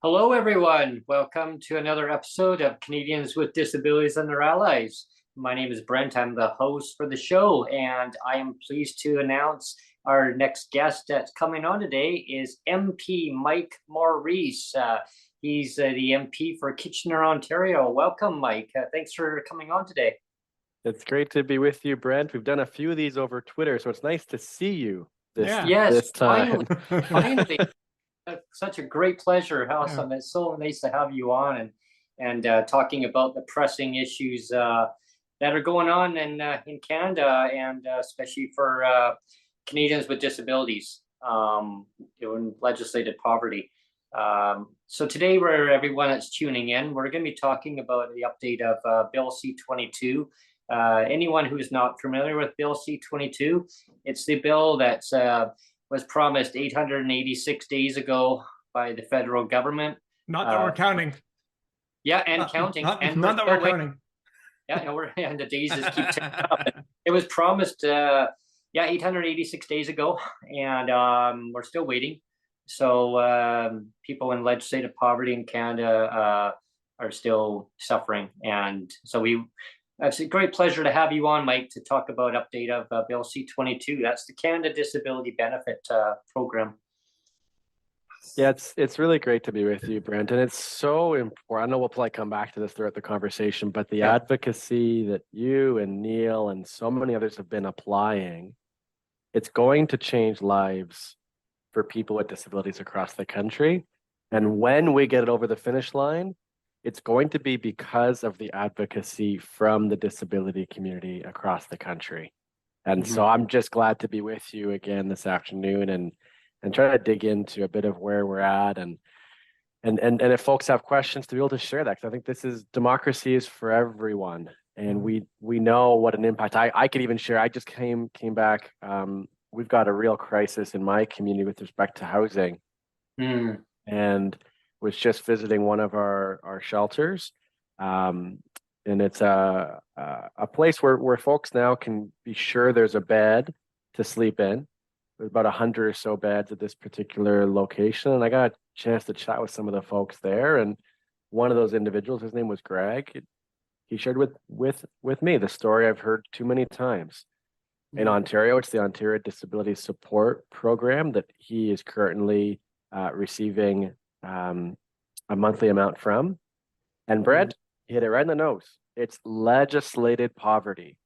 Hello, everyone. Welcome to another episode of Canadians with Disabilities and Their Allies. My name is Brent. I'm the host for the show, and I am pleased to announce our next guest that's coming on today is MP Mike Morrice. He's the MP for Kitchener, Ontario. Welcome, Mike. Thanks for coming on today. It's great to be with you, Brent. We've done a few of these over Twitter, so it's nice to see you this time. Finally. Such a great pleasure. Awesome. Yeah. It's so nice to have you on and talking about the pressing issues that are going on in Canada, and especially for Canadians with disabilities, doing legislated poverty. So today, for everyone that's tuning in, we're going to be talking about the update of Bill C-22. Anyone who's not familiar with Bill C-22, it's the bill that's was promised 886 days ago by the federal government. Not that we're counting. Yeah, and counting. Not that we're counting. Yeah, no, and the days just keep ticking up. It was promised, 886 days ago, and we're still waiting. So people in legislative poverty in Canada are still suffering, and so it's a great pleasure to have you on, Mike, to talk about update of Bill C-22. That's the Canada Disability Benefit Program. Yeah, it's really great to be with you, Brent, and it's so important. I know we'll probably come back to this throughout the conversation, but the advocacy that you and Neil and so many others have been applying, it's going to change lives for people with disabilities across the country. And when we get it over the finish line, it's going to be because of the advocacy from the disability community across the country. And so I'm just glad to be with you again this afternoon and try to dig into a bit of where we're at and if folks have questions to be able to share that, because I think this is democracy is for everyone. And we know what an impact I could even share. I just came back. We've got a real crisis in my community with respect to housing. And was just visiting one of our shelters, and it's a place where folks now can be sure there's a bed to sleep in. There's about 100 or so beds at this particular location, and I got a chance to chat with some of the folks there. And one of those individuals, his name was Greg, he shared with me the story I've heard too many times. In Ontario, it's the Ontario Disability Support Program that he is currently receiving a monthly amount from. And Brent hit it right in the nose. It's legislated poverty.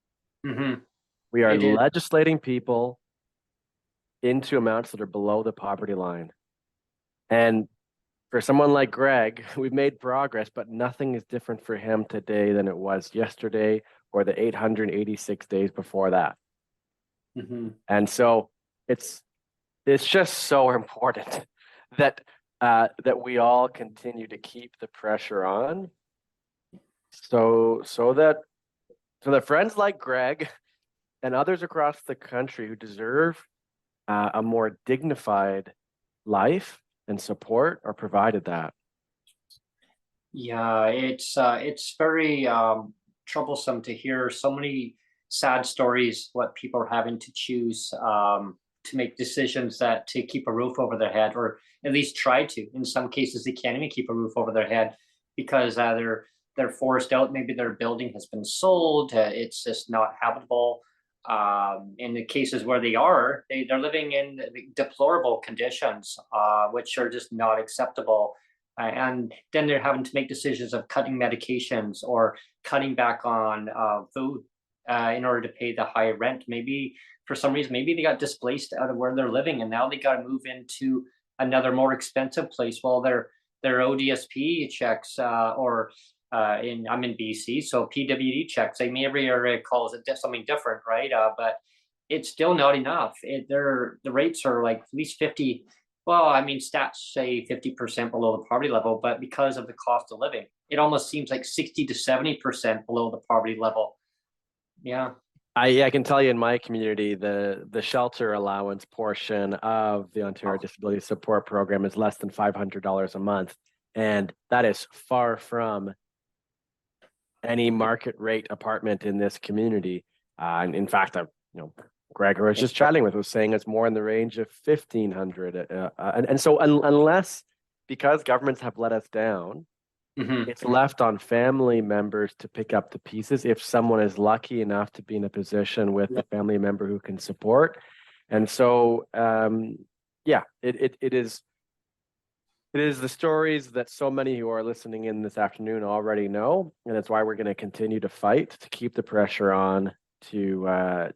We are legislating people into amounts that are below the poverty line. And for someone like Greg, we've made progress, but nothing is different for him today than it was yesterday or the 886 days before that. And so it's just so important that we all continue to keep the pressure on, so that friends like Greg and others across the country who deserve a more dignified life and support are provided that. Yeah, it's very troublesome to hear so many sad stories what people are having to choose to make decisions that to keep a roof over their head, or at least try to. In some cases, they can't even keep a roof over their head because they're forced out. Maybe their building has been sold. It's just not habitable. In the cases where they're living in deplorable conditions, which are just not acceptable. And then they're having to make decisions of cutting medications or cutting back on food in order to pay the high rent. Maybe for some reason, maybe they got displaced out of where they're living, and now they got to move into another more expensive place. Well, their ODSP checks or I'm in BC, so PWD checks. I mean, every area calls it something different, right? But it's still not enough. The rates are like at least 50. Well, I mean, stats say 50% below the poverty level, but because of the cost of living, it almost seems like 60 to 70% below the poverty level. Yeah. I can tell you in my community, the shelter allowance portion of the Ontario Disability Support Program is less than $500 a month. And that is far from any market rate apartment in this community. And in fact, Greg, who I was just chatting with, was saying it's more in the range of 1,500. And so unless, because governments have let us down, it's left on family members to pick up the pieces if someone is lucky enough to be in a position with a family member who can support. And so, it is the stories that so many who are listening in this afternoon already know, and it's why we're going to continue to fight to keep the pressure on to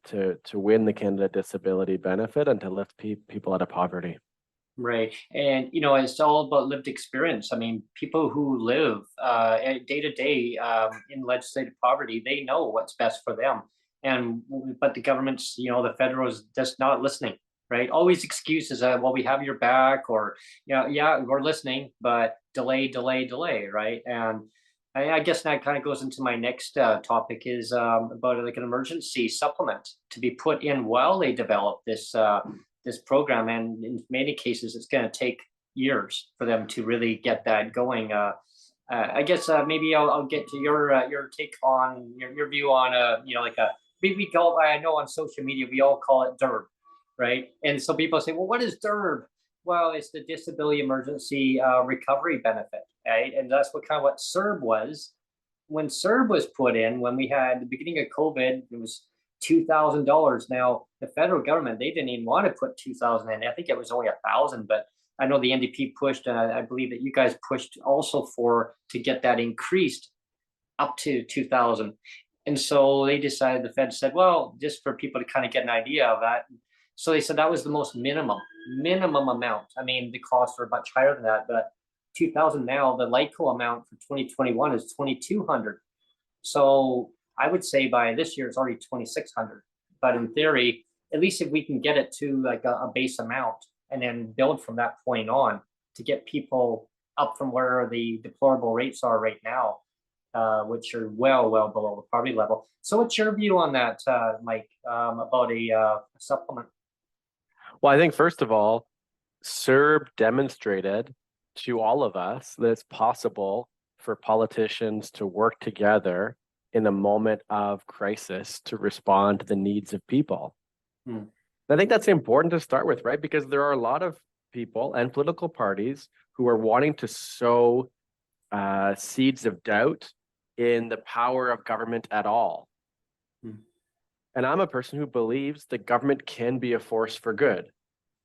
win the Canada Disability Benefit and to lift people out of poverty. Right. And, it's all about lived experience. I mean, people who live day to day in legislative poverty, they know what's best for them. But the government's, the federal is just not listening, right? Always excuses, well, we have your back, or, yeah, we're listening, but delay, right? And I guess that kind of goes into my next topic is about like an emergency supplement to be put in while they develop this program, and in many cases it's going to take years for them to really get that going. I guess maybe I'll get to your take on your view on like a we call, I know on social media we all call it DERB, right? And so people say, well, what is DERB? Well, it's the Disability Emergency Recovery Benefit, right? And that's what CERB was. When CERB was put in, when we had the beginning of COVID, it was $2,000. Now, the federal government, they didn't even want to put 2,000 in. I think it was only 1,000, but I know the NDP pushed, and I believe that you guys pushed also to get that increased up to 2,000. And so they decided, the Fed said, well, just for people to kind of get an idea of that. So they said that was the most minimum amount. I mean, the costs are much higher than that, but 2,000 now, the LICO amount for 2021 is 2,200. So I would say by this year, it's already 2,600. But in theory, at least if we can get it to like a base amount and then build from that point on to get people up from where the deplorable rates are right now, which are well below the poverty level. So what's your view on that, Mike, about a supplement? Well, I think first of all, CERB demonstrated to all of us that it's possible for politicians to work together in a moment of crisis to respond to the needs of people. I think that's important to start with, right? Because there are a lot of people and political parties who are wanting to sow seeds of doubt in the power of government at all. And I'm a person who believes that government can be a force for good,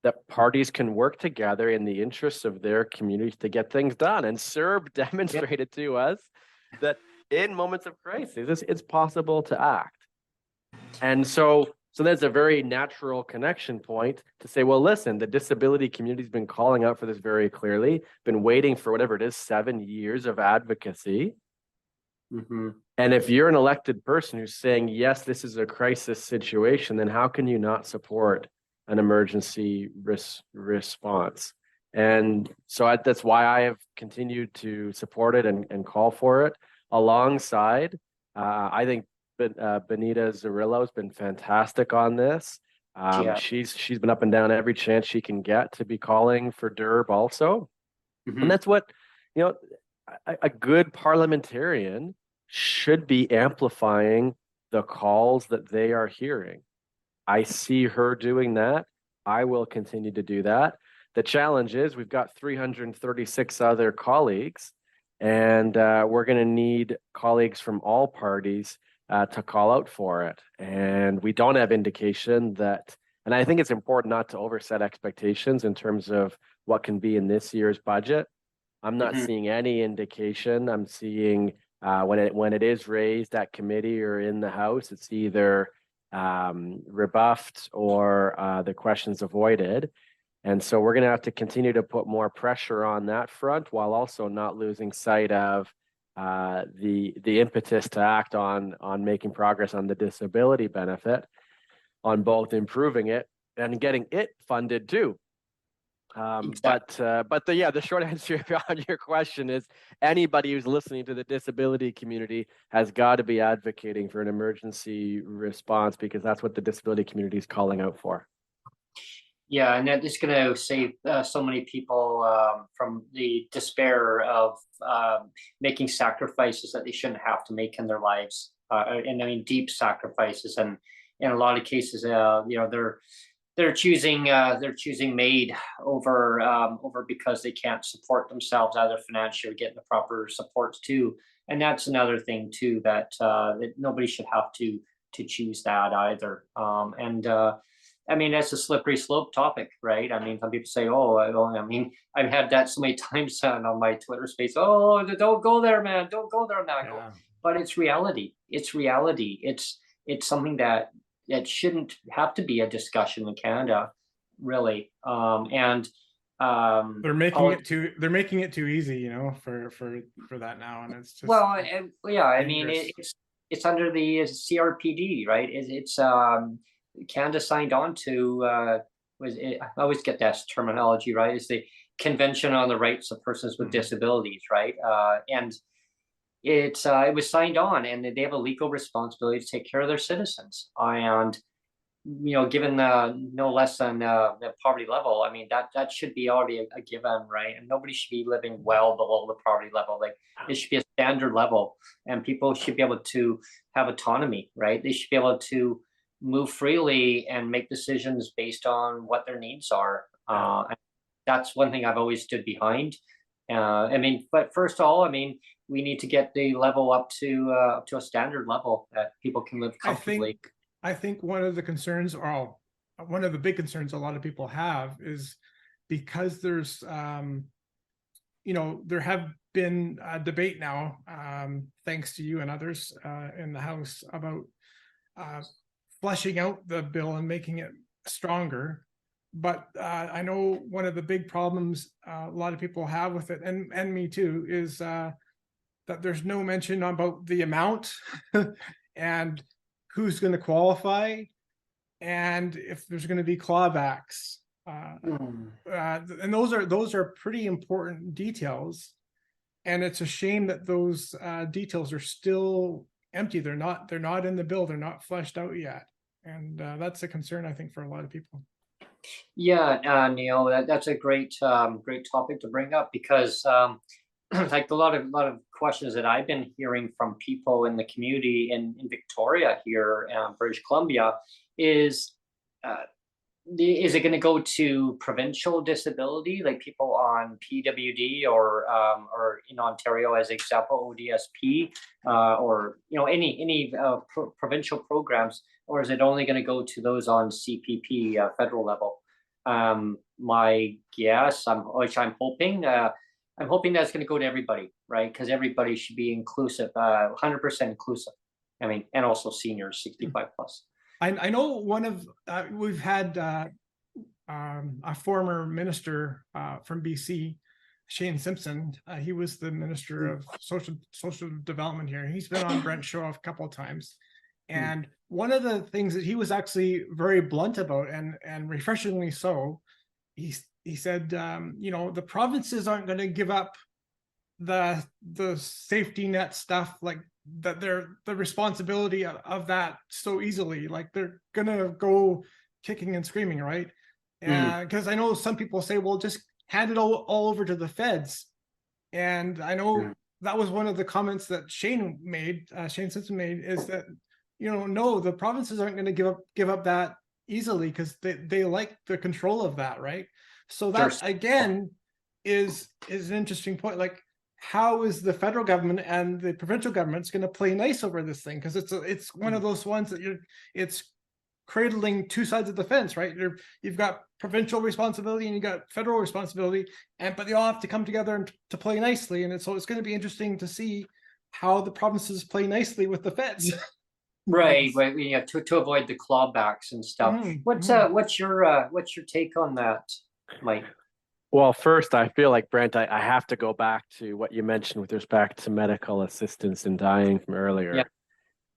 that parties can work together in the interests of their communities to get things done. And CERB demonstrated to us that in moments of crisis, it's possible to act. And so there's a very natural connection point to say, well, listen, the disability community's been calling out for this very clearly, been waiting for whatever it is, 7 years of advocacy. And if you're an elected person who's saying, yes, this is a crisis situation, then how can you not support an emergency response? And so that's why I have continued to support it and call for it. Alongside, I think Benita Zarillo has been fantastic on this. She's been up and down every chance she can get to be calling for DERB also. And that's what, a good parliamentarian should be amplifying the calls that they are hearing. I see her doing that. I will continue to do that. The challenge is we've got 336 other colleagues, and we're going to need colleagues from all parties to call out for it. And we don't have indication that, and I think it's important not to overset expectations in terms of what can be in this year's budget. I'm not seeing any indication. I'm seeing when it is raised at committee or in the House, it's either rebuffed or the questions avoided. And so we're going to have to continue to put more pressure on that front while also not losing sight of the impetus to act on making progress on the disability benefit, on both improving it and getting it funded too. Exactly. But the short answer on your question is anybody who's listening to the disability community has got to be advocating for an emergency response, because that's what the disability community is calling out for. Yeah, and that is going to save so many people from the despair of making sacrifices that they shouldn't have to make in their lives, and I mean deep sacrifices. And in a lot of cases, they're choosing MAID over because they can't support themselves either financially or getting the proper supports too. And that's another thing too, that nobody should have to choose that either. I mean, that's a slippery slope topic, right? I mean, some people say, "Oh, I mean, I've had that so many times on my Twitter space. Oh, don't go there, man. Don't go there, man." Yeah. But it's reality. It's reality. It's something that shouldn't have to be a discussion in Canada, really. They're making it too easy, you know, for that now, and it's just well, yeah. I mean, dangerous. it's under the CRPD, right? It's Canada signed on to I always get that terminology right. Is the Convention on the Rights of Persons with Disabilities, right? And it was signed on, and they have a legal responsibility to take care of their citizens. And given no less than the poverty level, I mean that should be already a given, right? And nobody should be living well below the poverty level. Like it should be a standard level, and people should be able to have autonomy, right? They should be able to move freely and make decisions based on what their needs are. And that's one thing I've always stood behind. I mean, but first of all, I mean, we need to get the level up to a standard level that people can live comfortably. I think one of the concerns, or one of the big concerns a lot of people have, is because there's, there have been a debate now, thanks to you and others in the House, about fleshing out the bill and making it stronger. But I know one of the big problems a lot of people have with it, and me too, is that there's no mention about the amount and who's going to qualify, and if there's going to be clawbacks. And those are pretty important details. And it's a shame that those details are still empty. They're not in the bill. They're not fleshed out yet. And that's a concern, I think, for a lot of people. Yeah, Neil, that's a great topic to bring up, because like a lot of questions that I've been hearing from people in the community in Victoria here, British Columbia, is it going to go to provincial disability, like people on PWD, or in Ontario, as example, ODSP, or any provincial programs, or is it only going to go to those on CPP federal level? My guess, which I'm hoping that's going to go to everybody, right? Because everybody should be inclusive, 100% inclusive. I mean, and also seniors, 65 plus. I know we've had a former minister from BC, Shane Simpson. He was the Minister of Social Development here. He's been on Brent's show a couple of times. And one of the things that he was actually very blunt about, and refreshingly so, he said, the provinces aren't going to give up the safety net stuff, like that they're the responsibility of that so easily. Like they're going to go kicking and screaming, right? Because I know some people say, well, just hand it all over to the feds. And I know that was one of the comments that Shane Simpson made, is that, no, the provinces aren't going to give up that easily, because they like the control of that, right? So that again is an interesting point. Like, how is the federal government and the provincial governments going to play nice over this thing? Because it's one of those ones that it's cradling two sides of the fence, right? You've got provincial responsibility and you got federal responsibility, but they all have to come together to play nicely. And so it's going to be interesting to see how the provinces play nicely with the feds. Right, right, yeah, to avoid the clawbacks and stuff. What's your take on that, Mike? Well, first, I feel like, Brent, I have to go back to what you mentioned with respect to medical assistance in dying from earlier. Yeah.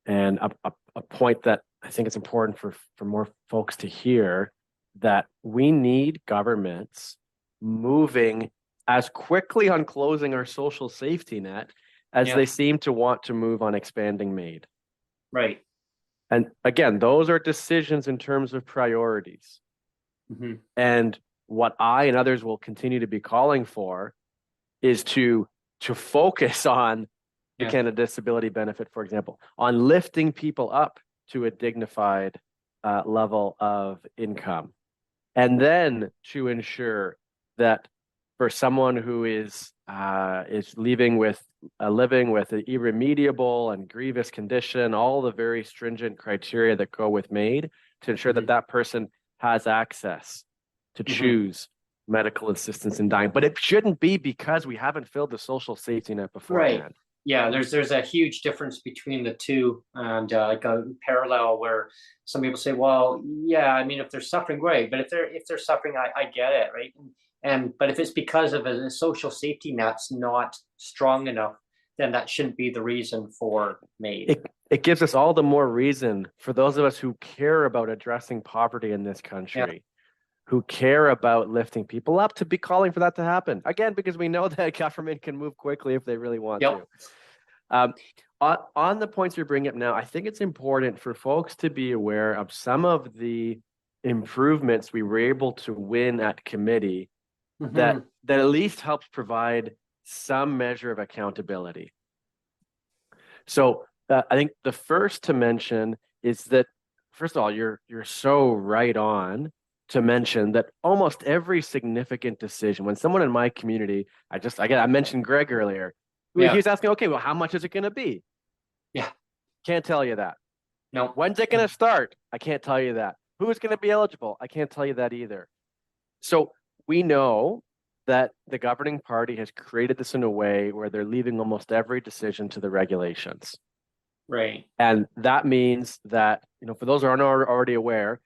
And a point that I think it's important for more folks to hear, that we need governments moving as quickly on closing our social safety net as Yeah. they seem to want to move on expanding MAID. Right. And again, those are decisions in terms of priorities. Mm-hmm. And what I and others will continue to be calling for is to focus on the Yeah. Canada Disability Benefit, for example, on lifting people up to a dignified level of income. And then to ensure that for someone who is living with an irremediable and grievous condition, all the very stringent criteria that go with MAID, to ensure that that person has access to choose medical assistance in dying. But it shouldn't be because we haven't filled the social safety net beforehand. Right. Yeah, there's a huge difference between the two, and like a parallel where some people say, well, yeah, I mean, if they're suffering, great, but if they're suffering, I get it, right? But if it's because of a social safety net's not strong enough, then that shouldn't be the reason for MAID. It gives us all the more reason, for those of us who care about addressing poverty in this country, who care about lifting people up, to be calling for that to happen. Again, because we know that government can move quickly if they really want to. On the points you're bringing up now, I think it's important for folks to be aware of some of the improvements we were able to win at committee that at least helps provide some measure of accountability. So I think the first to mention is that, first of all, you're so right on to mention that almost every significant decision, when someone in my community, I mentioned Greg earlier, he was asking, okay, well, how much is it going to be? Yeah. Can't tell you that. No. When's it going to start? I can't tell you that. Who's going to be eligible? I can't tell you that either. So we know that the governing party has created this in a way where they're leaving almost every decision to the regulations. Right. And that means that, for those who aren't already aware,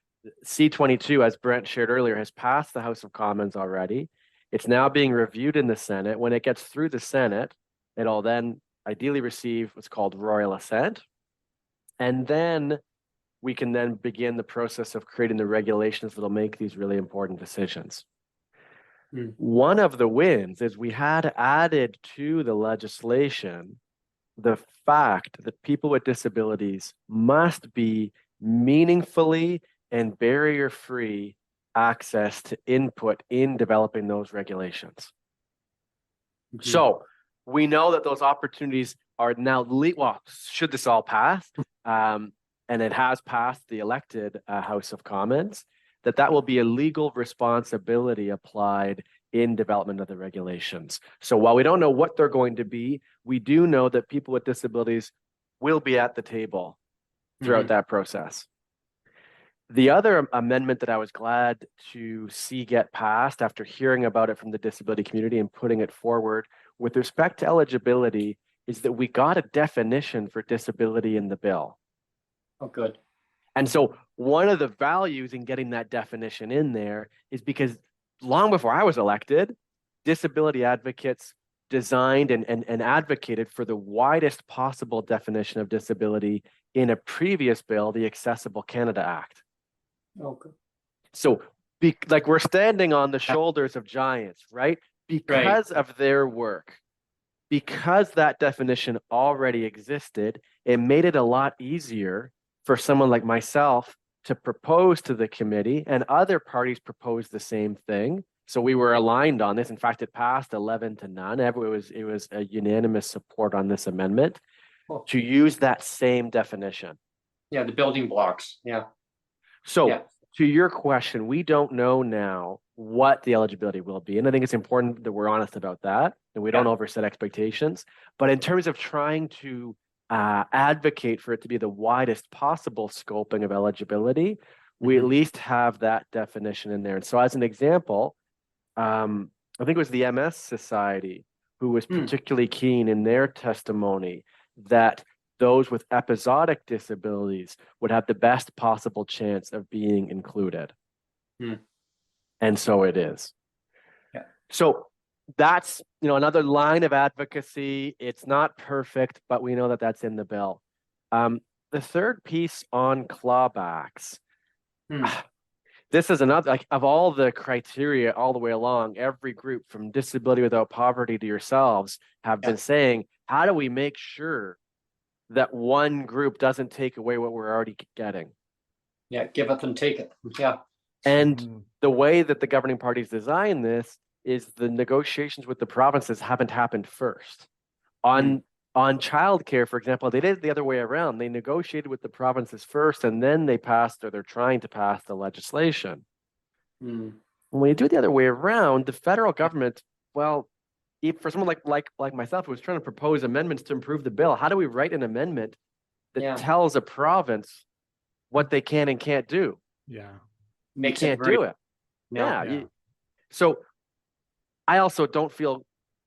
C-22, as Brent shared earlier, has passed the House of Commons already. It's now being reviewed in the Senate. When it gets through the Senate, it'll then ideally receive what's called royal assent. And then we can then begin the process of creating the regulations that'll make these really important decisions. One of the wins is we had added to the legislation the fact that people with disabilities must be meaningfully and barrier-free access to input in developing those regulations. So we know that those opportunities are now, should this all pass, and it has passed the elected House of Commons, that will be a legal responsibility applied in development of the regulations. So while we don't know what they're going to be, we do know that people with disabilities will be at the table throughout that process. The other amendment that I was glad to see get passed after hearing about it from the disability community and putting it forward with respect to eligibility is that we got a definition for disability in the bill. Oh, good. And so one of the values in getting that definition in there is because long before I was elected, disability advocates designed and advocated for the widest possible definition of disability in a previous bill, the Accessible Canada Act. Okay. So we're standing on the shoulders of giants, right? Because of their work, because that definition already existed, it made it a lot easier for someone like myself to propose to the committee, and other parties proposed the same thing. So we were aligned on this. In fact, it passed 11-0. It was a unanimous support on this amendment to use that same definition. Yeah, the building blocks. Yeah. So to your question, we don't know now what the eligibility will be. And I think it's important that we're honest about that and we don't overset expectations. But in terms of trying to advocate for it to be the widest possible scoping of eligibility, we at least have that definition in there. And so as an example, I think it was the MS Society who was particularly keen in their testimony that those with episodic disabilities would have the best possible chance of being included. And so it is. Yeah. So that's, another line of advocacy. It's not perfect, but we know that that's in the bill. The third piece on clawbacks. This is another, like, of all the criteria all the way along, every group from Disability Without Poverty to yourselves have been saying, how do we make sure that one group doesn't take away what we're already getting? Yeah, give it and take it. Yeah. And the way that the governing parties design this is the negotiations with the provinces haven't happened first. On childcare, for example, they did it the other way around. They negotiated with the provinces first, and then they passed, or they're trying to pass, the legislation. When you do it the other way around, the federal government, well, if for someone like myself who was trying to propose amendments to improve the bill, how do we write an amendment that tells a province what they can and can't do? Yeah. You can't do it. So I also don't feel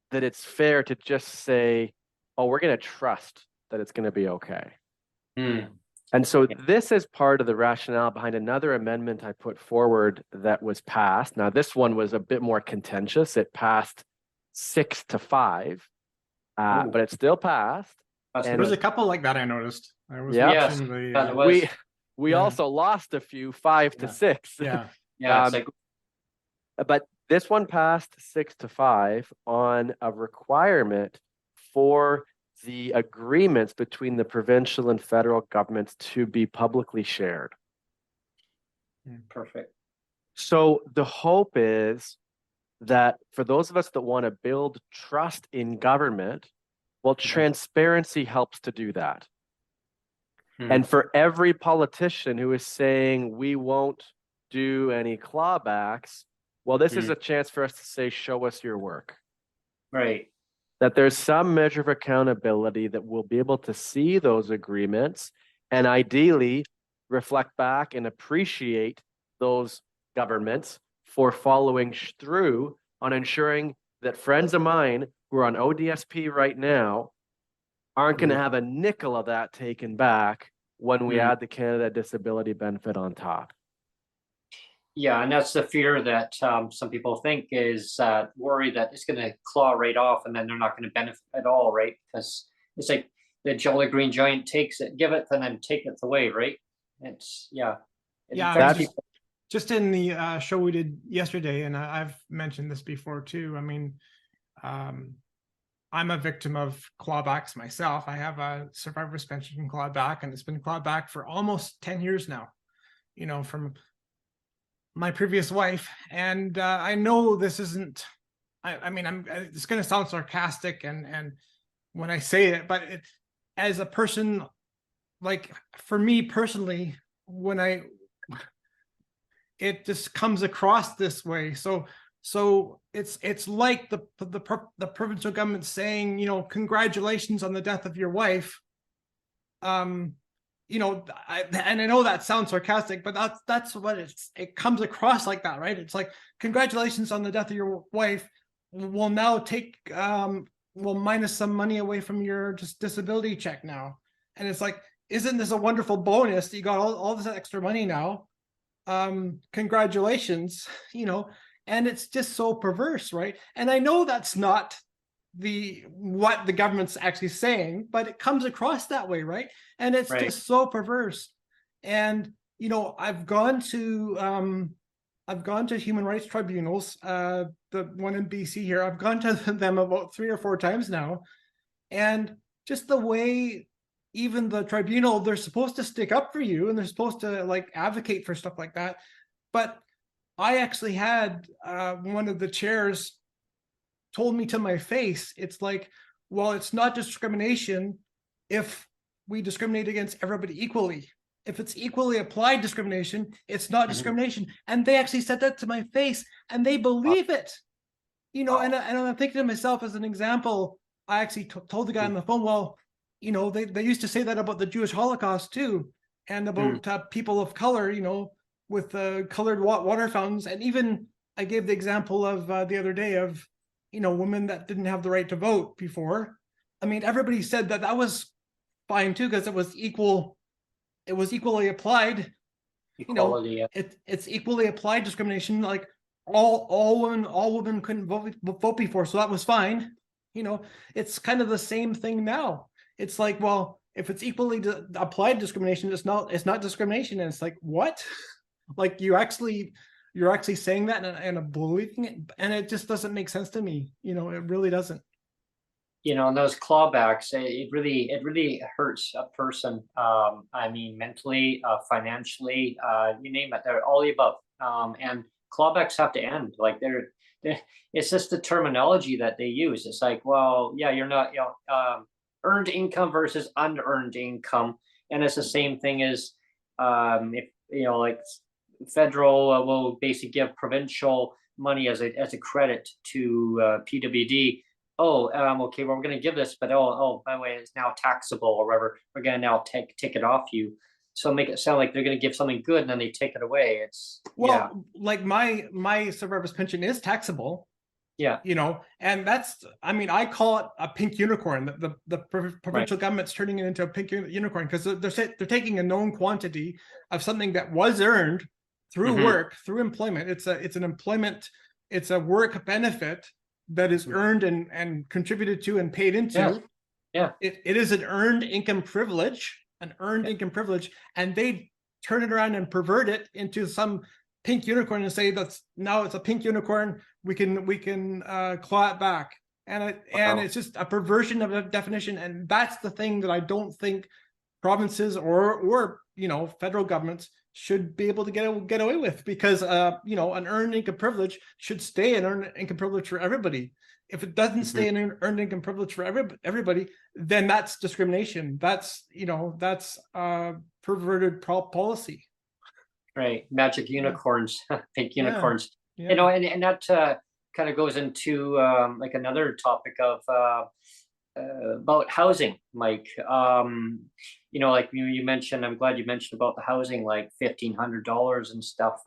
that it's fair to just say, oh, we're going to trust that it's going to be okay. And so this is part of the rationale behind another amendment I put forward that was passed. Now, this one was a bit more contentious. It passed 6-5, but it still passed. There was a couple like that I noticed. I was watching the. We also lost a few 5-6. But this one passed 6-5 on a requirement for the agreements between the provincial and federal governments to be publicly shared. Perfect. So the hope is that for those of us that want to build trust in government, well, transparency helps to do that. And for every politician who is saying we won't do any clawbacks, well, this is a chance for us to say, show us your work. Right. That there's some measure of accountability, that we'll be able to see those agreements and ideally reflect back and appreciate those governments for following through on ensuring that friends of mine who are on ODSP right now aren't going to have a nickel of that taken back when we add the Canada Disability Benefit on top. Yeah, and that's the fear that some people think is worry that it's going to claw right off and then they're not going to benefit at all, right? Because it's like the Jolly Green Giant takes it, give it, and then take it away, right? It's, just in the show we did yesterday, and I've mentioned this before too. I mean, I'm a victim of clawbacks myself. I have a survivor's pension clawback, and it's been clawed back for almost 10 years now, from my previous wife. And I know this isn't, I mean, it's going to sound sarcastic and when I say it, but as a person, like for me personally, it just comes across this way. So it's like the provincial government saying, congratulations on the death of your wife. And I know that sounds sarcastic, but that's what it comes across like that, right? It's like, congratulations on the death of your wife. We'll now we'll minus some money away from your just disability check now. And it's like, isn't this a wonderful bonus that you got all this extra money now? Congratulations, and it's just so perverse, right? And I know that's not what the government's actually saying, but it comes across that way, right? And it's just so perverse. And I've gone to human rights tribunals, the one in BC here. I've gone to them about 3 or 4 times now, and just the way even the tribunal, they're supposed to stick up for you and they're supposed to advocate for stuff like that. But I actually had one of the chairs told me to my face, it's like, well, it's not discrimination if we discriminate against everybody equally. If it's equally applied discrimination, it's not discrimination. And they actually said that to my face, and they believe it. And I'm thinking to myself, as an example, I actually told the guy on the phone, well, they used to say that about the Jewish Holocaust too, and about people of color, with colored water fountains. And even I gave the example of the other day of, women that didn't have the right to vote before. I mean, everybody said that was fine too, because it was equally applied. Equality. Yeah. It's equally applied discrimination. Like all women couldn't vote before, so that was fine. It's kind of the same thing now. It's like, well, if it's equally applied discrimination, it's not discrimination. And it's like, what? Like you're actually saying that and believing it, and it just doesn't make sense to me. It really doesn't. And those clawbacks, it really hurts a person. I mean, mentally, financially, you name it, they're all the above. And clawbacks have to end. Like it's just the terminology that they use. It's like, well, yeah, you're not, earned income versus unearned income, and it's the same thing as if like federal will basically give provincial money as a credit to PWD. Oh, okay, well, we're going to give this, but by the way, it's now taxable or whatever. We're going to now take it off you. So make it sound like they're going to give something good and then they take it away. It's like my survivor's pension is taxable. Yeah. And that's, I mean, I call it a pink unicorn. The provincial government's turning it into a pink unicorn because they're taking a known quantity of something that was earned through work, through employment. It's a work benefit that is earned and contributed to and paid into. Yeah. It is an earned income privilege, income privilege, and they turn it around and pervert it into some pink unicorn and say now it's a pink unicorn. We can claw it back, and it's just a perversion of a definition, and that's the thing that I don't think provinces or federal governments should be able to get away with, because an earned income privilege should stay an earned income privilege for everybody. If it doesn't stay an earned income privilege for everybody, then that's discrimination. That's perverted policy. Right, magic unicorns, pink unicorns. Yeah. And that kind of goes into like another topic of about housing, Mike. Like you mentioned, I'm glad you mentioned about the housing, like $1,500 and stuff.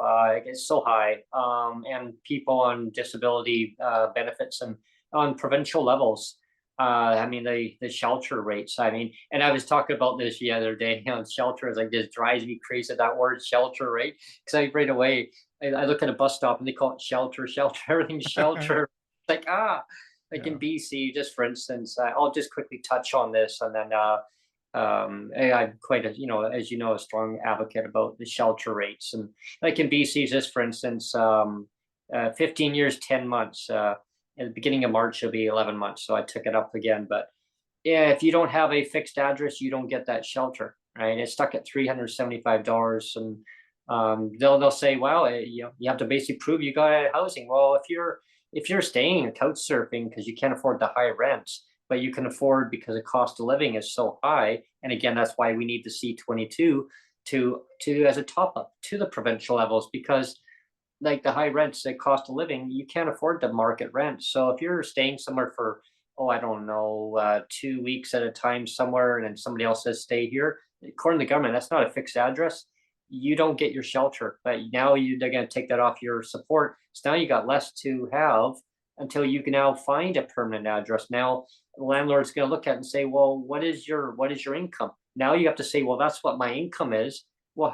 It's so high, and people on disability benefits and on provincial levels. I mean, the shelter rates. I mean, and I was talking about this the other day on shelter. It's like, this drives me crazy, that word shelter rate, because I right away I look at a bus stop and they call it shelter, everything's shelter. Like in BC, just for instance, I'll just quickly touch on this, and then I'm quite a as you know, a strong advocate about the shelter rates, and like in BC, just for instance, 15 years, 10 months. At the beginning of March, it'll be 11 months. So I took it up again. But yeah, if you don't have a fixed address, you don't get that shelter, right? It's stuck at $375, and they'll say, well, you have to basically prove you got housing. Well, if you're staying and couch surfing because you can't afford the high rents, but you can afford because the cost of living is so high, and again, that's why we need the C22 to as a top up to the provincial levels, because like the high rents, the cost of living, you can't afford the market rent. So if you're staying somewhere for, I don't know, 2 weeks at a time somewhere, and then somebody else says stay here, according to the government, that's not a fixed address. You don't get your shelter, but now they're going to take that off your support. So now you got less to have until you can now find a permanent address. Now the landlord's going to look at it and say, well, what is your income? Now you have to say, well, that's what my income is. Well,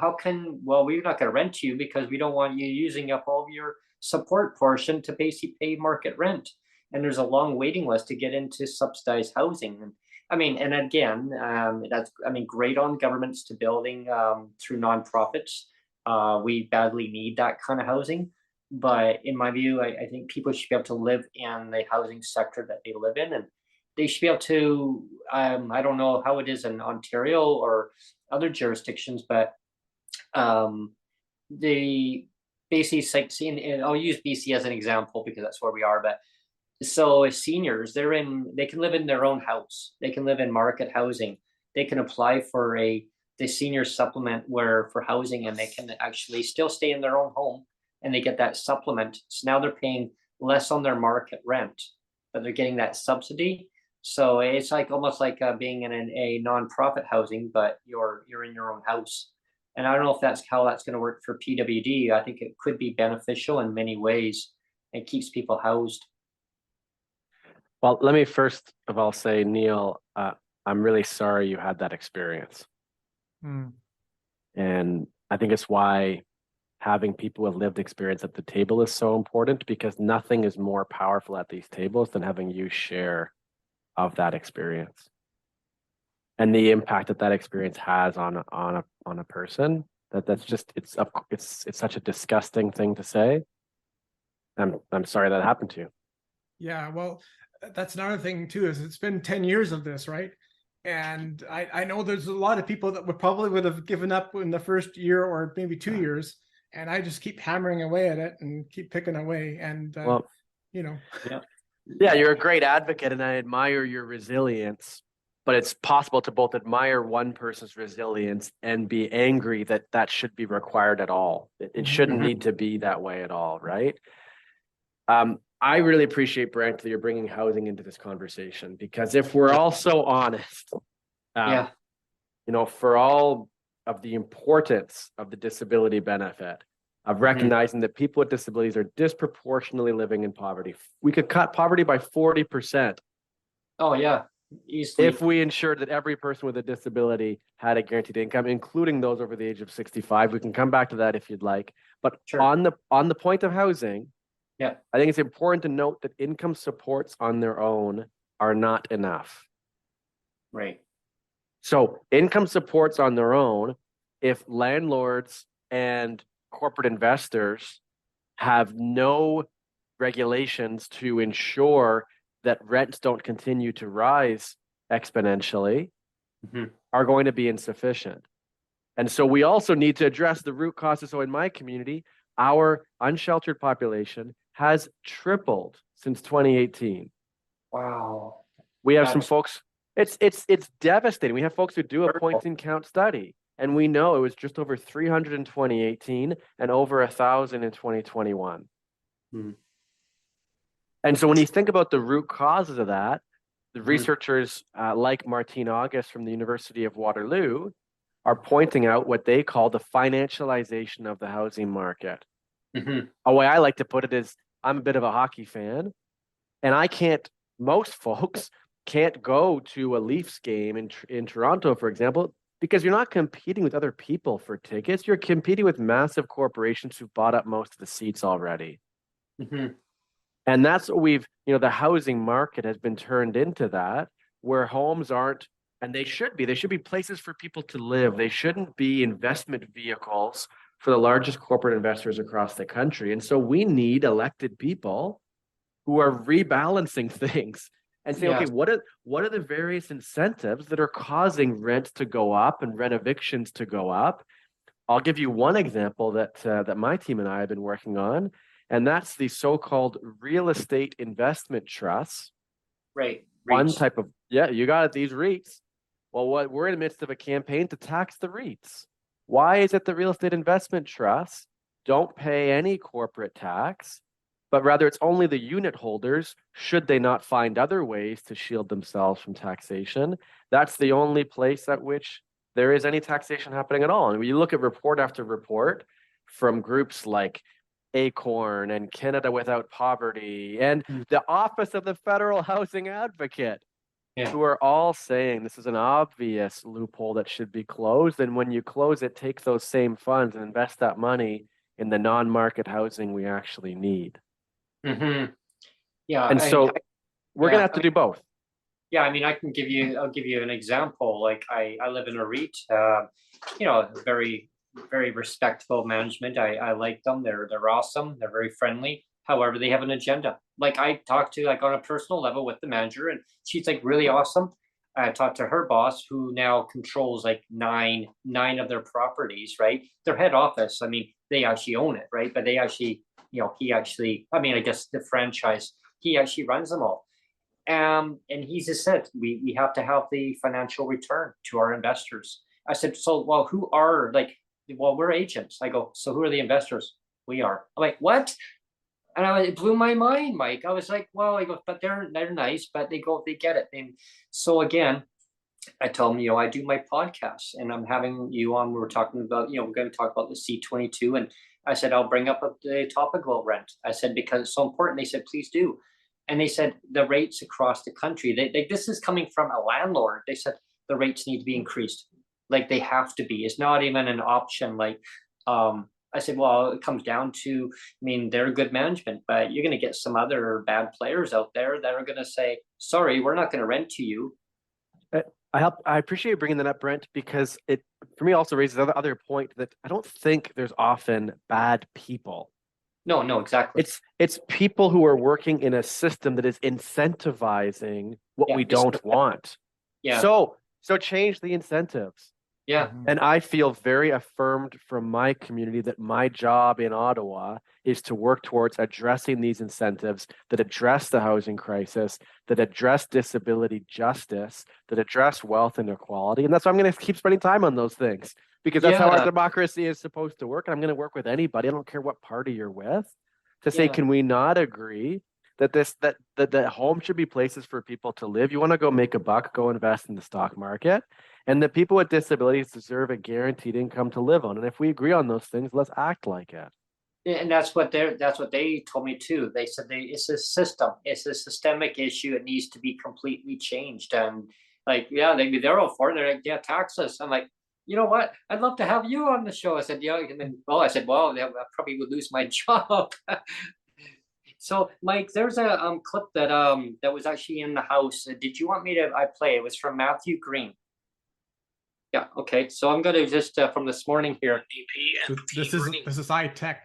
we're not going to rent you because we don't want you using up all of your support portion to basically pay market rent. And there's a long waiting list to get into subsidized housing. And I mean, and again, great on governments to building through nonprofits. We badly need that kind of housing. But in my view, I think people should be able to live in the housing sector that they live in. And they should be able to, I don't know how it is in Ontario or other jurisdictions, but the basically sightseeing, and I'll use BC as an example because that's where we are, but so as seniors, they can live in their own house, they can live in market housing, they can apply for the senior supplement for housing, and they can actually still stay in their own home and they get that supplement. So now they're paying less on their market rent, but they're getting that subsidy. So it's like almost like being in a nonprofit housing, but you're in your own house. And I don't know if that's how that's going to work for PWD. I think it could be beneficial in many ways. It keeps people housed. Well, let me first of all say, Neil, I'm really sorry you had that experience. Hmm. And I think it's why having people with lived experience at the table is so important, because nothing is more powerful at these tables than having you share of that experience and the impact that that experience has on a person. That's just it's such a disgusting thing to say. I'm sorry that happened to you. Yeah, well, that's another thing too, is it's been 10 years of this, right? And I know there's a lot of people that would have given up in the first year or maybe 2 years, and I just keep hammering away at it and keep picking away. And Well, you know, yeah, you're a great advocate, and I admire your resilience. But it's possible to both admire one person's resilience and be angry that that should be required at all. It shouldn't need to be that way at all, right? I really appreciate, Brent, that you're bringing housing into this conversation, because if we're all so honest, Yeah. for all of the importance of the disability benefit, of recognizing that people with disabilities are disproportionately living in poverty, we could cut poverty by 40%. Oh yeah, easily. If we ensured that every person with a disability had a guaranteed income, including those over the age of 65. We can come back to that if you'd like. But Sure. on the point of housing, Yeah. I think it's important to note that income supports on their own are not enough. Right. So income supports on their own, if landlords and corporate investors have no regulations to ensure that rents don't continue to rise exponentially, are going to be insufficient. And so we also need to address the root causes. So in my community, our unsheltered population has tripled since 2018. Wow. We have some folks, it's devastating. We have folks who do a Terrible. points and count study, and we know it was just over 300 in 2018 and over 1,000 in 2021. And so when you think about the root causes of that, the researchers like Martine August from the University of Waterloo are pointing out what they call the financialization of the housing market. A way I like to put it is, I'm a bit of a hockey fan, and most folks can't go to a Leafs game in Toronto, for example, because you're not competing with other people for tickets. You're competing with massive corporations who've bought up most of the seats already. And that's what the housing market has been turned into that, where homes aren't, and they should be places for people to live. They shouldn't be investment vehicles for the largest corporate investors across the country. And so we need elected people who are rebalancing things and saying, okay, what are the various incentives that are causing rent to go up and rent evictions to go up? I'll give you one example that my team and I have been working on, and that's the so-called real estate investment trusts. Right. One type of, you got it, these REITs. Well, we're in the midst of a campaign to tax the REITs. Why is it the real estate investment trusts don't pay any corporate tax, but rather it's only the unit holders, should they not find other ways to shield themselves from taxation? That's the only place at which there is any taxation happening at all. And when you look at report after report from groups like Acorn and Canada Without Poverty and the Office of the Federal Housing Advocate, who are all saying this is an obvious loophole that should be closed. And when you close it, take those same funds and invest that money in the non-market housing we actually need. Yeah. And so we're going to have to do both. Yeah, I mean, I'll give you an example. Like I live in a REIT, very, very respectful management. I like them. They're awesome. They're very friendly. However, they have an agenda. Like I talked to on a personal level with the manager, and she's like really awesome. I talked to her boss, who now controls like nine of their properties, right? Their head office. I mean, they actually own it, right? But they actually, I guess the franchise, he actually runs them all. And he just said, we have to have the financial return to our investors. I said, so, well, we're agents. I go, so who are the investors? We are. I'm like, what? And it blew my mind, Mike. I was like, well, I go, but they're nice, but they get it. And so again, I told him, I do my podcast and I'm having you on. We're talking about, we're going to talk about the C22. And I said, I'll bring up the topic about rent. I said, because it's so important. They said, please do. And they said the rates across the country, this is coming from a landlord. They said the rates need to be increased. Like they have to be. It's not even an option. Like, I said, well, it comes down to, I mean, they're good management, but you're going to get some other bad players out there that are going to say, sorry, we're not going to rent to you. I appreciate you bringing that up, Brent, because it, for me, also raises other point that I don't think there's often bad people. No, exactly. It's people who are working in a system that is incentivizing what we don't want. Yeah. So change the incentives. Yeah. And I feel very affirmed from my community that my job in Ottawa is to work towards addressing these incentives that address the housing crisis, that address disability justice, that address wealth inequality. And that's why I'm going to keep spending time on those things, because that's how our democracy is supposed to work. And I'm going to work with anybody. I don't care what party you're with, to say, can we not agree that that home should be places for people to live? You want to go make a buck, go invest in the stock market, and that people with disabilities deserve a guaranteed income to live on. And if we agree on those things, let's act like it. And that's what they told me too. They said it's a system, it's a systemic issue. It needs to be completely changed. And like, they're all for it. They're like, yeah, tax us. I'm like, you know what? I'd love to have you on the show. I said, yeah. And then, I I probably would lose my job. So, Mike, there's a clip that that was actually in the House. Did you want me to play? It was from Matthew Green. Yeah. Okay. So I'm going to just from this morning here. This is high tech.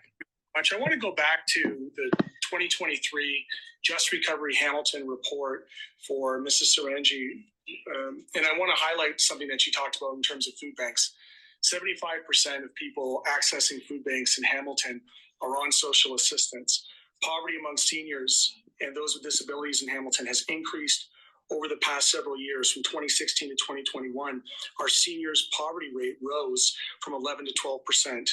I want to go back to the 2023 Just Recovery Hamilton report for Mrs. Sarangi, and I want to highlight something that she talked about in terms of food banks. 75% of people accessing food banks in Hamilton are on social assistance. Poverty among seniors and those with disabilities in Hamilton has increased over the past several years. From 2016 to 2021, our seniors' poverty rate rose from 11 to 12%.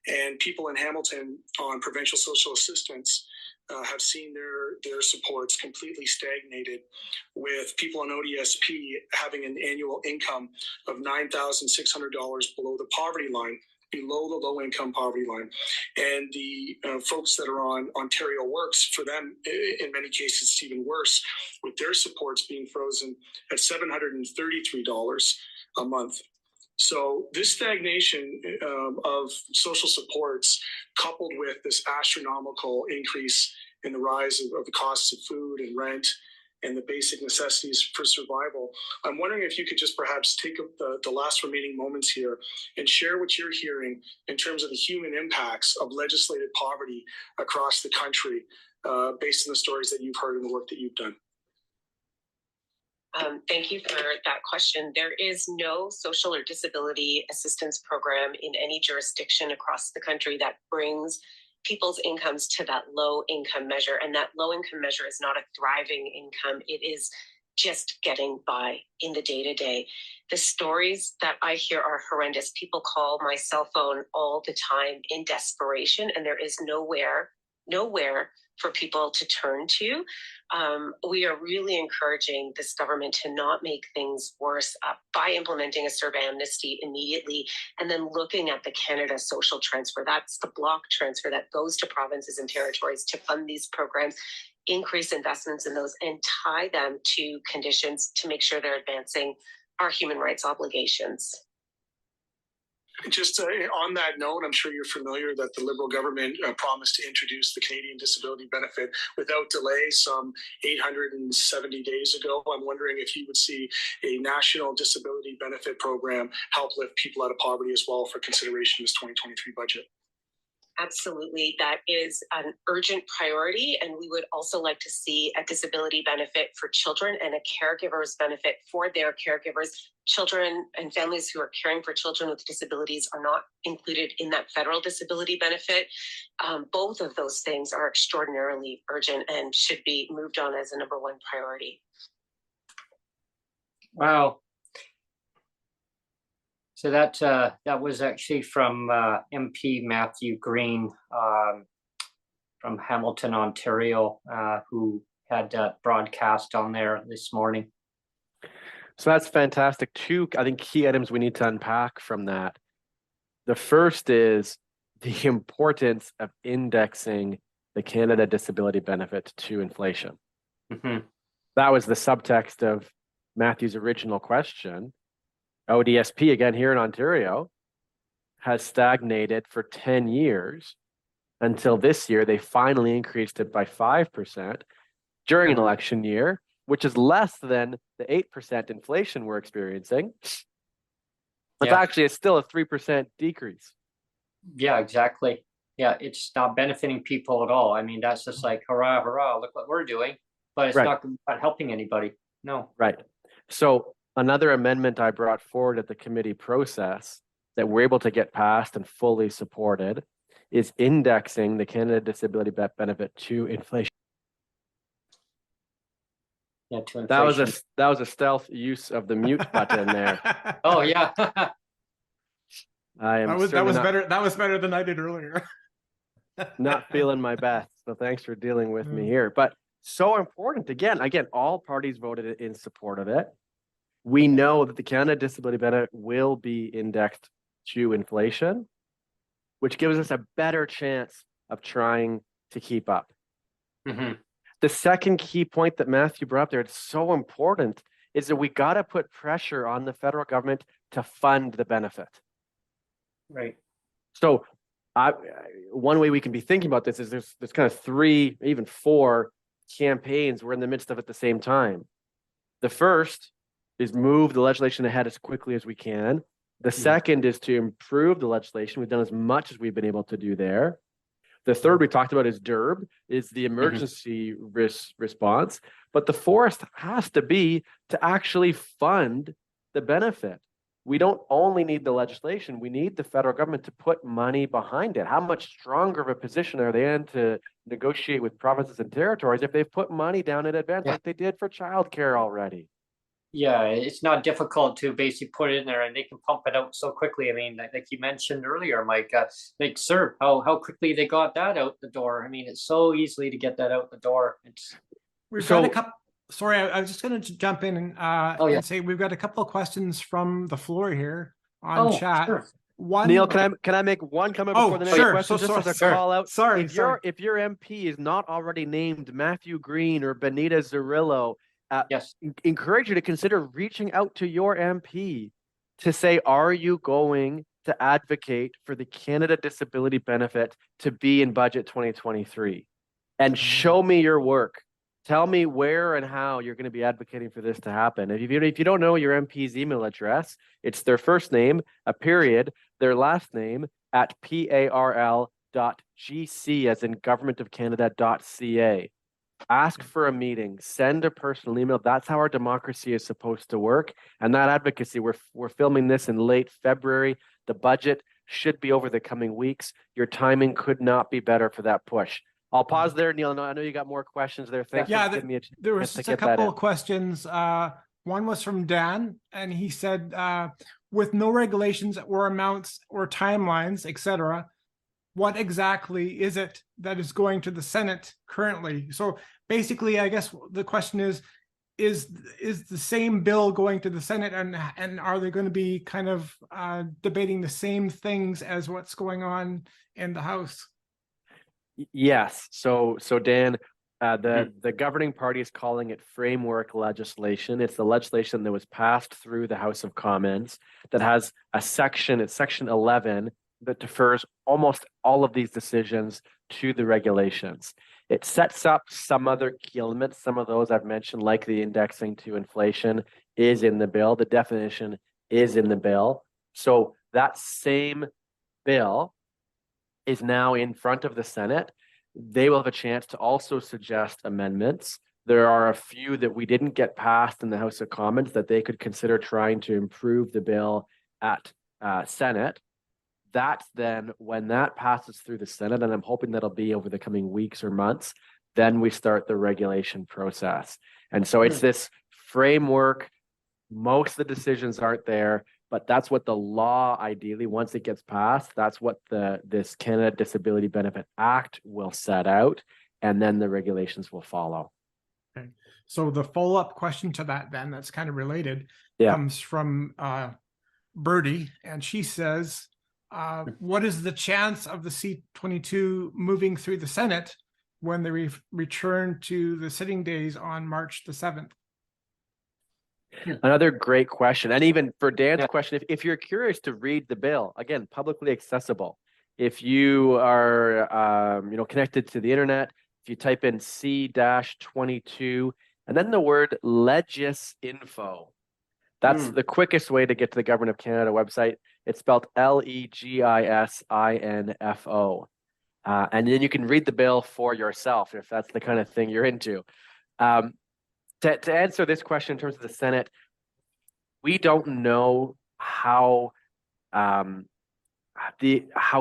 And people in Hamilton on provincial social assistance have seen their supports completely stagnated, with people on ODSP having an annual income of $9,600 below the poverty line, below the low-income poverty line. And the folks that are on Ontario Works, for them, in many cases, it's even worse, with their supports being frozen at $733 a month. So this stagnation of social supports, coupled with this astronomical increase in the rise of the costs of food and rent and the basic necessities for survival, I'm wondering if you could just perhaps take the last remaining moments here and share what you're hearing in terms of the human impacts of legislated poverty across the country, based on the stories that you've heard and the work that you've done. Thank you for that question. There is no social or disability assistance program in any jurisdiction across the country that brings people's incomes to that low income measure. And that low income measure is not a thriving income. It is just getting by in the day-to-day. The stories that I hear are horrendous. People call my cell phone all the time in desperation, and there is nowhere for people to turn to. We are really encouraging this government to not make things worse by implementing a CERB amnesty immediately, and then looking at the Canada Social Transfer. That's the block transfer that goes to provinces and territories to fund these programs, increase investments in those, and tie them to conditions to make sure they're advancing our human rights obligations. Just on that note, I'm sure you're familiar that the Liberal government promised to introduce the Canadian Disability Benefit without delay some 870 days ago. I'm wondering if you would see a national disability benefit program help lift people out of poverty as well for consideration in this 2023 budget. Absolutely. That is an urgent priority. And we would also like to see a disability benefit for children and a caregiver's benefit for their caregivers. Children and families who are caring for children with disabilities are not included in that federal disability benefit. Both of those things are extraordinarily urgent and should be moved on as a number one priority. Wow. So that was actually from MP Matthew Green from Hamilton, Ontario, who had broadcast on there this morning. So that's fantastic. Two, I think, key items we need to unpack from that. The first is the importance of indexing the Canada Disability Benefit to inflation. Mm-hmm. That was the subtext of Matthew's original question. ODSP, again, here in Ontario, has stagnated for 10 years until this year. They finally increased it by 5% during an election year, which is less than the 8% inflation we're experiencing. It's actually, it's still a 3% decrease. Yeah, exactly. Yeah, it's not benefiting people at all. I mean, that's just like, hurrah, hurrah, look what we're doing, but it's not helping anybody. No. Right. So another amendment I brought forward at the committee process that we're able to get passed and fully supported is indexing the Canada Disability Benefit to inflation. Yeah, to inflation. That was a stealth use of the mute button there. Oh yeah. I am that was better. That was better than I did earlier. Not feeling my best. So thanks for dealing with me here. But so important. Again, all parties voted in support of it. We know that the Canada Disability Benefit will be indexed to inflation, which gives us a better chance of trying to keep up. Mm-hmm. The second key point that Matthew brought up there, it's so important, is that we got to put pressure on the federal government to fund the benefit. Right. So one way we can be thinking about this is there's kind of 3, even 4 campaigns we're in the midst of at the same time. The first is move the legislation ahead as quickly as we can. The second is to improve the legislation. We've done as much as we've been able to do there. The third we talked about is DERB, is the emergency response. But the fourth has to be to actually fund the benefit. We don't only need the legislation, we need the federal government to put money behind it. How much stronger of a position are they in to negotiate with provinces and territories if they've put money down in advance like they did for childcare already? Yeah, it's not difficult to basically put it in there and they can pump it out so quickly. I mean, like you mentioned earlier, Mike, like CERB, how quickly they got that out the door. I mean, it's so easily to get that out the door. We've got a couple. Sorry, I was just going to jump in and say we've got a couple of questions from the floor here on chat. Sure. One, Neil, can I make one comment before the next question? Just as a call out. Sorry, if your MP is not already named Matthew Green or Benita Zarillo, encourage you to consider reaching out to your MP to say, are you going to advocate for the Canada Disability Benefit to be in budget 2023? And show me your work. Tell me where and how you're going to be advocating for this to happen. If you don't know your MP's email address, it's their first name, a period, their last name at parl.gc as in governmentofcanada.ca. Ask for a meeting, send a personal email. That's how our democracy is supposed to work. And that advocacy, we're filming this in late February. The budget should be over the coming weeks. Your timing could not be better for that push. I'll pause there, Neil. I know you got more questions there. Thanks for giving me a chance. There was just a couple of questions. One was from Dan, and he said, with no regulations or amounts or timelines, etc., what exactly is it that is going to the Senate currently? So basically, I guess the question is the same bill going to the Senate, and are they going to be kind of debating the same things as what's going on in the House? Yes. So Dan, the governing party is calling it framework legislation. It's the legislation that was passed through the House of Commons that has a section, it's section 11, that defers almost all of these decisions to the regulations. It sets up some other key elements. Some of those I've mentioned, like the indexing to inflation, is in the bill. The definition is in the bill. So that same bill is now in front of the Senate. They will have a chance to also suggest amendments. There are a few that we didn't get passed in the House of Commons that they could consider trying to improve the bill at Senate. That's then when that passes through the Senate, and I'm hoping that'll be over the coming weeks or months, then we start the regulation process. And so it's this framework. Most of the decisions aren't there, but that's what the law, ideally, once it gets passed, that's what this Canada Disability Benefit Act will set out, and then the regulations will follow. Okay. So the follow-up question to that then, that's kind of related, comes from Birdie, and she says, what is the chance of the C-22 moving through the Senate when they return to the sitting days on March the 7th? Another great question. And even for Dan's Yeah. question, if you're curious to read the bill, again, publicly accessible. If you are, connected to the internet, if you type in C-22 and then the word legisinfo, that's the quickest way to get to the Government of Canada website. It's spelled Legisinfo. And then you can read the bill for yourself if that's the kind of thing you're into. To answer this question in terms of the Senate, we don't know how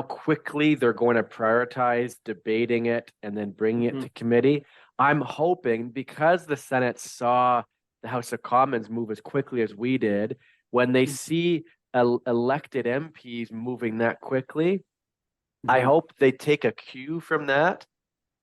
quickly they're going to prioritize debating it and then bringing it to committee. I'm hoping because the Senate saw the House of Commons move as quickly as we did, when they see elected MPs moving that quickly, I hope they take a cue from that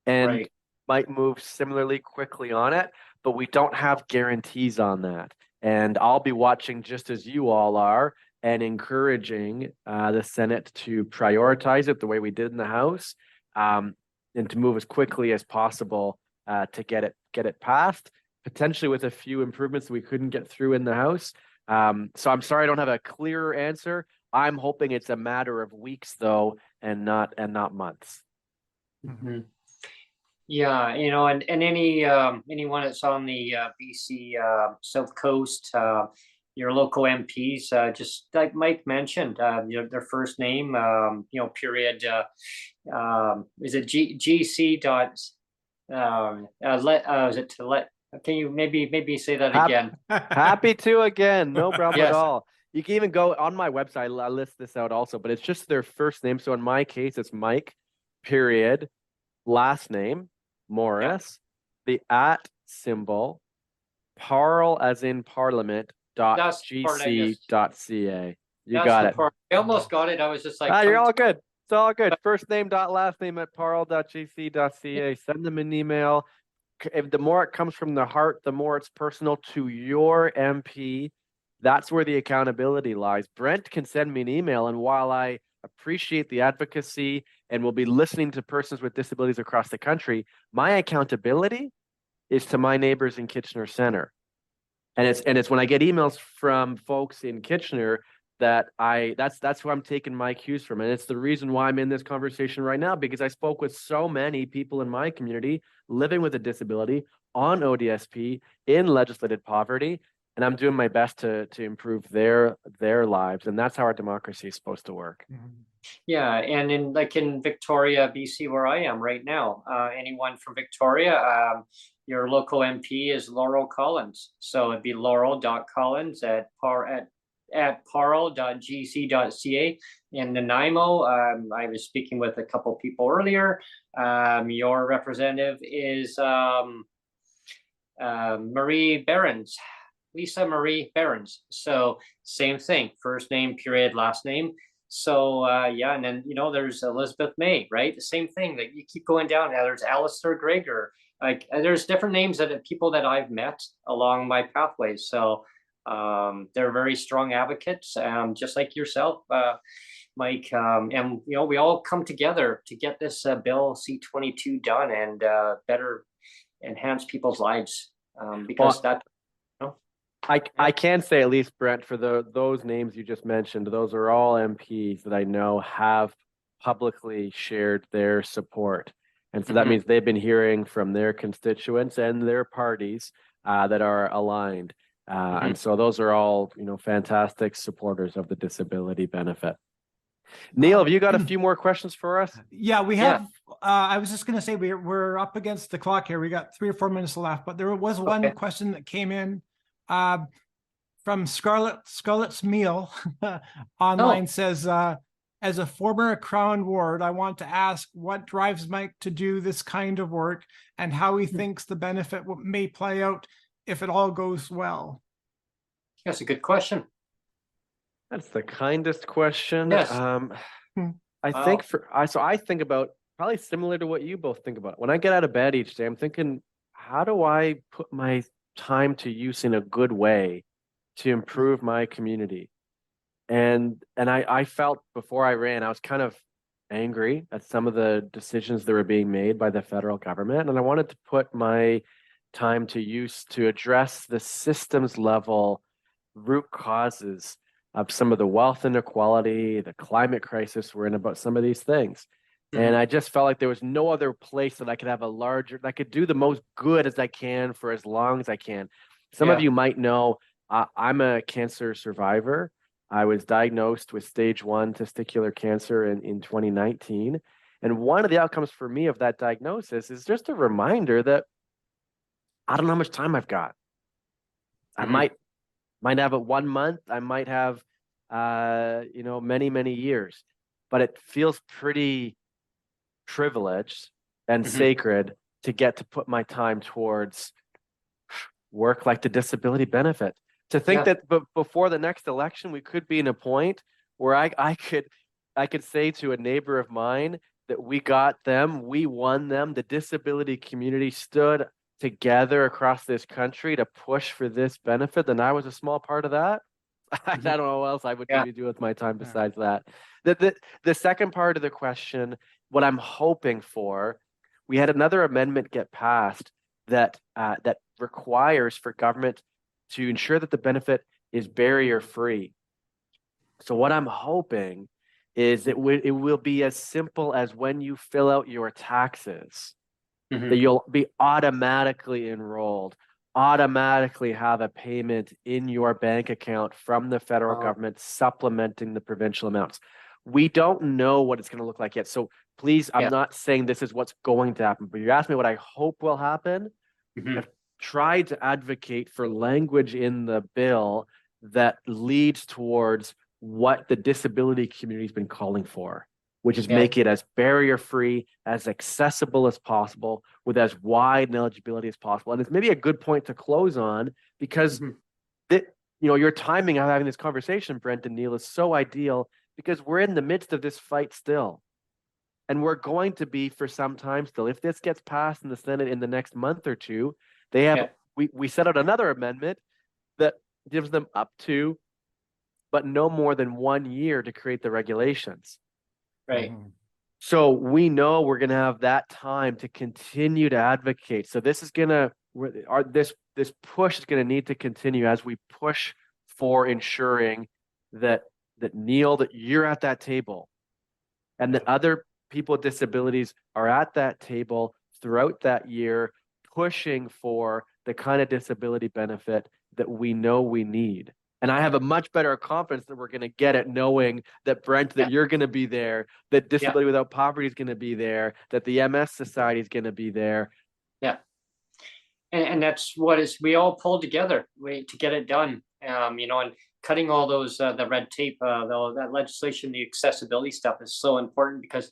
and might move similarly quickly on it, but we don't have guarantees on that. And I'll be watching just as you all are and encouraging the Senate to prioritize it the way we did in the House, and to move as quickly as possible to get it passed, potentially with a few improvements that we couldn't get through in the House. So I'm sorry I don't have a clearer answer. I'm hoping it's a matter of weeks though, and not months. Yeah, and anyone that's on the BC South Coast, your local MPs, just like Mike mentioned, their first name, period, is it GC dot, is it to let, can you maybe say that again? Happy to again, no problem Yes. at all. You can even go on my website, I list this out also, but it's just their first name. So in my case, it's Mike, period, last name, Morrice, the @ symbol, parl as in parliament, .gc.ca. You got it. I almost got it. I was just like, You're all good. It's all good. First name dot last name at parl.gc.ca. Send them an email. If the more it comes from the heart, the more it's personal to your MP. That's where the accountability lies. Brent can send me an email, and while I appreciate the advocacy and will be listening to persons with disabilities across the country, my accountability is to my neighbors in Kitchener Center. And it's when I get emails from folks in Kitchener that that's who I'm taking my cues from. And it's the reason why I'm in this conversation right now, because I spoke with so many people in my community living with a disability on ODSP in legislated poverty. And I'm doing my best to improve their lives. And that's how our democracy is supposed to work. Yeah, and in Victoria, BC, where I am right now, anyone from Victoria, your local MP is Laurel Collins. So it'd be laurel.collins at parl.gc.ca. In Nanaimo, I was speaking with a couple people earlier. Your representative is Marie Behrens, Lisa Marie Behrens. So same thing, first name, period, last name. So and then there's Elizabeth May, right? The same thing that you keep going down. There's Alistair Gregor. There's different names that people that I've met along my pathways. So they're very strong advocates, just like yourself, Mike. And we all come together to get this bill C-22 done and better enhance people's lives. Because I can say, at least, Brent, for those names you just mentioned, those are all MPs that I know have publicly shared their support. And so that means they've been hearing from their constituents and their parties that are aligned. And so those are all, fantastic supporters of the disability benefit. Neil, have you got a few more questions for us? Yeah, we have. I was just going to say we're up against the clock here. We got 3 or 4 minutes left, but there was one question that came in from Scarlett's Meal online. Says, as a former Crown ward, I want to ask what drives Mike to do this kind of work and how he thinks the benefit may play out if it all goes well. That's a good question. That's the kindest question. Yes. I think I think about probably similar to what you both think about. When I get out of bed each day, I'm thinking, how do I put my time to use in a good way to improve my community? And I felt before I ran, I was kind of angry at some of the decisions that were being made by the federal government. And I wanted to put my time to use to address the systems level root causes of some of the wealth inequality, the climate crisis we're in, about some of these things. And I just felt like there was no other place that I could have I could do the most good as I can for as long as I can. Some of you might know, I'm a cancer survivor. I was diagnosed with stage 1 testicular cancer in 2019. And one of the outcomes for me of that diagnosis is just a reminder that I don't know how much time I've got. I might have it 1 month. I might have, many, many years, but it feels pretty privileged and sacred to get to put my time towards work like the disability benefit. To think that before the next election, we could be in a point where I could say to a neighbor of mine that we got them, we won them, the disability community stood together across this country to push for this benefit, then I was a small part of that. I don't know what else I would do with my time besides that. The second part of the question, what I'm hoping for, we had another amendment get passed that requires for government to ensure that the benefit is barrier free. So what I'm hoping is it will be as simple as when you fill out your taxes, that you'll be automatically enrolled, automatically have a payment in your bank account from the federal government supplementing the provincial amounts. We don't know what it's going to look like yet. So please, I'm not saying this is what's going to happen, but you asked me what I hope will happen. I've tried to advocate for language in the bill that leads towards what the disability community has been calling for, which is make it as barrier-free, as accessible as possible, with as wide an eligibility as possible. And it's maybe a good point to close on, because your timing of having this conversation, Brent and Neil, is so ideal, because we're in the midst of this fight still. And we're going to be for some time still. If this gets passed in the Senate in the next month or two, we set out another amendment that gives them up to, but no more than 1 year to create the regulations. Right. So we know we're going to have that time to continue to advocate. So this is going to, this push is going to need to continue as we push for ensuring that Neil, that you're at that table, and that other people with disabilities are at that table throughout that year, pushing for the kind of disability benefit that we know we need. And I have a much better confidence that we're going to get it, knowing that, Brent, that you're going to be there, that Disability Without Poverty is going to be there, that the MS Society is going to be there. Yeah. And that's what is, we all pulled together to get it done, and cutting all those, the red tape, that legislation, the accessibility stuff is so important, because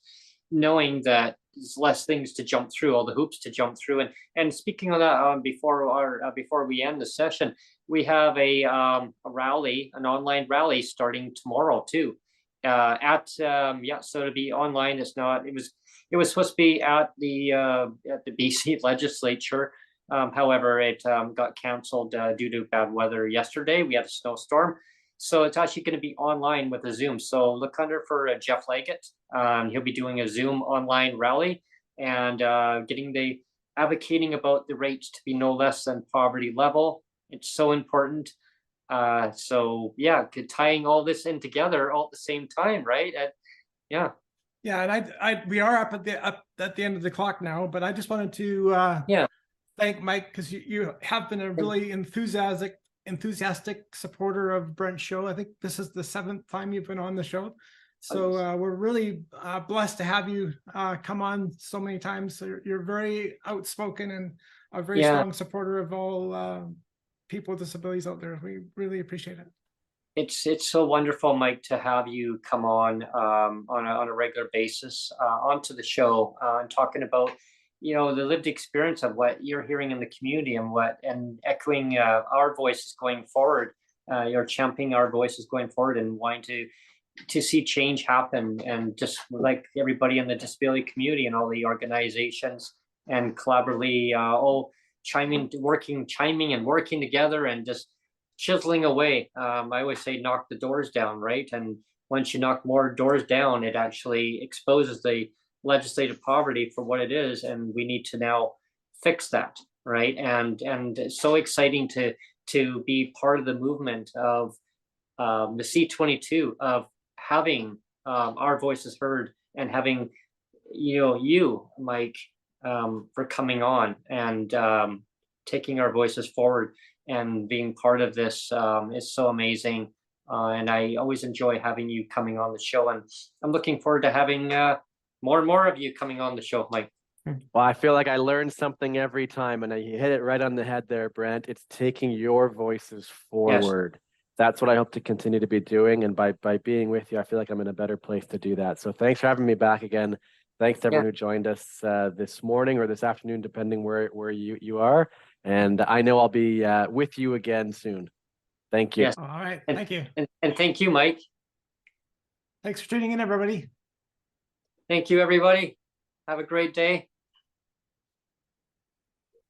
knowing that there's less things to jump through, all the hoops to jump through. And speaking of that, before we end the session, we have a rally, an online rally starting tomorrow too. So to be online, it was supposed to be at the BC legislature. However, it got canceled due to bad weather yesterday. We had a snowstorm. So it's actually going to be online with a Zoom. So look under for Jeff Leggett. He'll be doing a Zoom online rally and advocating about the rates to be no less than poverty level. It's so important. Tying all this in together all at the same time, right? Yeah, and we are up at the end of the clock now, but I just wanted to thank Mike, because you have been a really enthusiastic supporter of Brent's show. I think this is the 7th time you've been on the show. So we're really blessed to have you come on so many times. So you're very outspoken and a very strong supporter of all people with disabilities out there. We really appreciate it. It's so wonderful, Mike, to have you come on a regular basis onto the show and talking about the lived experience of what you're hearing in the community, and echoing our voices going forward. You're championing our voices going forward and wanting to see change happen, and just like everybody in the disability community and all the organizations, and collaboratively all chiming and working together and just chiseling away. I always say knock the doors down, right? And once you knock more doors down, it actually exposes the legislative poverty for what it is, and we need to now fix that. right? And so exciting to be part of the movement of the C22, of having our voices heard, and having you, Mike, for coming on and taking our voices forward and being part of this is so amazing. And I always enjoy having you coming on the show, and I'm looking forward to having more and more of you coming on the show, Mike. Well, I feel like I learn something every time, and you hit it right on the head there, Brent. It's taking your voices forward. That's what I hope to continue to be doing. And by being with you, I feel like I'm in a better place to do that. So thanks for having me back again. Thanks to everyone who joined us this morning or this afternoon, depending where you are. And I know I'll be with you again soon. Thank you. Yes. All right. And, Thank you. And thank you, Mike. Thanks for tuning in, everybody. Thank you, everybody. Have a great day.